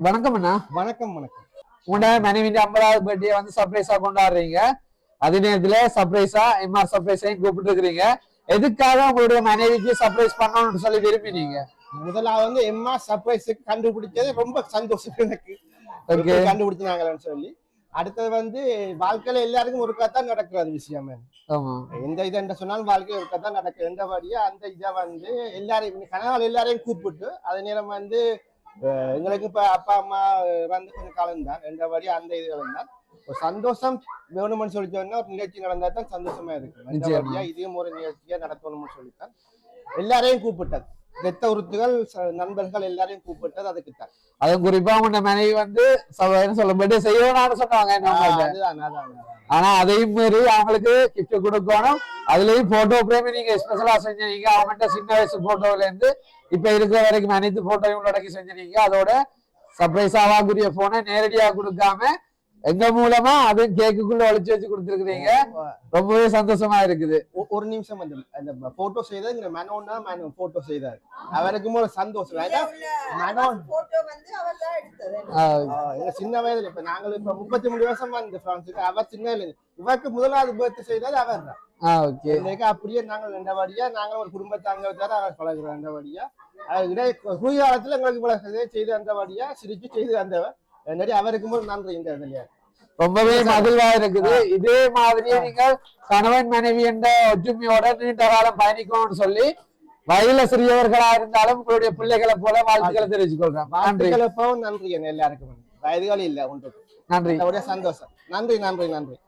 வணக்கம் அண்ணா. வணக்கம் வணக்கம். உங்களோட மனைவி 50வது பர்த்டே வந்து சர்ப்ரைஸா கொண்டாடுறீங்க. அதே நேரத்துல சர்ப்ரைஸா எம்ஆர் சர்ப்ரைஸையும் கூப்பிட்டு இருக்கிறீங்க. எதுக்காக உங்களுடைய மனைவிக்கு சர்ப்ரைஸ் பண்ணணும்னு சொல்லி விரும்பினீங்க? முதலாவது வந்து எம்ஆர் சர்ப்ரைஸுக்கு கண்டுபிடிச்சது ரொம்ப சந்தோஷம் எனக்கு. கண்டுபிடிச்சாங்கன்னு சொல்லி அடுத்தது வந்து வாழ்க்கையில எல்லாருக்கும் ஒரு கதான் நடக்கிறது விஷயம். எந்த இதை சொன்னாலும் வாழ்க்கையில ஒரு கதான் நடக்குது. எந்தபடியா அந்த இதை வந்து எல்லாரையும் கனவால் எல்லாரையும் கூப்பிட்டு அதே நேரம் வந்து எங்களுக்கு இப்ப அப்பா அம்மா வந்து கொஞ்சம் காலம் தான் எந்தபடி அந்த இதுகளும் தான் ஒரு சந்தோஷம் வேணும்னு சொல்லிச்சோன்னா ஒரு நிகழ்ச்சி நடந்தா தான் சந்தோஷமா இருக்கு. இதையும் ஒரு நிகழ்ச்சியா நடத்தணும்னு சொல்லித்தான் எல்லாரையும் கூப்பிட்டது. ரத்த உறுத்துகள் நண்பர்கள் எல்லாரையும் கூப்பிட்டது அதுக்கு தான். அதுவும் குறிப்பா உங்க மனைவி வந்து சொல்லும்போது செய்யணும்னு சொன்னாங்க. ஆனா அதையும் மீறி அவங்களுக்கு கிஃப்ட் கொடுக்கணும். அதுலயும் போட்டோ பிரேமி நீங்க ஸ்பெஷலா செஞ்சீங்க. அவங்ககிட்ட சின்ன வயசு போட்டோல இருந்து இப்ப இருக்கிற வரைக்கும் அனைத்து போட்டோயும் உள்ளடக்கி செஞ்சீங்க. அதோட சர்ப்ரைஸா வாங்குரிய போனை நேரடியா கொடுக்காம எங்க மூலமா அது கேக்குக்குள்ள ஒளிச்சு வச்சு கொடுத்துருக்கீங்க. ரொம்பவே சந்தோஷமா இருக்குது. ஒரு நிமிஷம் வந்து அந்த போட்டோ செய்தது மனோன்னா போட்டோ செய்தாரு. அவருக்கும் ஒரு சந்தோஷம். சின்ன வயதுல இப்ப நாங்கள் இப்ப 33 வருஷமா இந்த பிரான்ஸுக்கு அவர் சின்ன இவருக்கு முதலாவது பர்த்டே செய்தாரு அவர் தான். அப்படியே நாங்கள் ரெண்டபடியா நாங்கள் ஒரு குடும்பத்தாங்க அவர் பழகுறோம். ரெண்டபடியா குளிர்காலத்துல எங்களுக்கு செய்து அந்தபடியா சிரிச்சு செய்து வந்தவர். அவருக்கும் ஒரு நன்றி. இந்த இதுல ரொம்பவே மகிழ்வா இருக்குது. இதே மாதிரியே நீங்கள் கணவன் மனைவி என்ற ஒற்றுமையோட நீண்ட காலம் பயணிக்கணும்னு சொல்லி வயதுல சிறியவர்களா இருந்தாலும் உங்களுடைய பிள்ளைகளை போல வாழ்த்துக்களை தெரிவிச்சுக்கொள்றேன். நன்றி எல்லாருக்கும். வயதுகள் இல்ல ஒன்று. நன்றி. சந்தோஷம். நன்றி நன்றி நன்றி.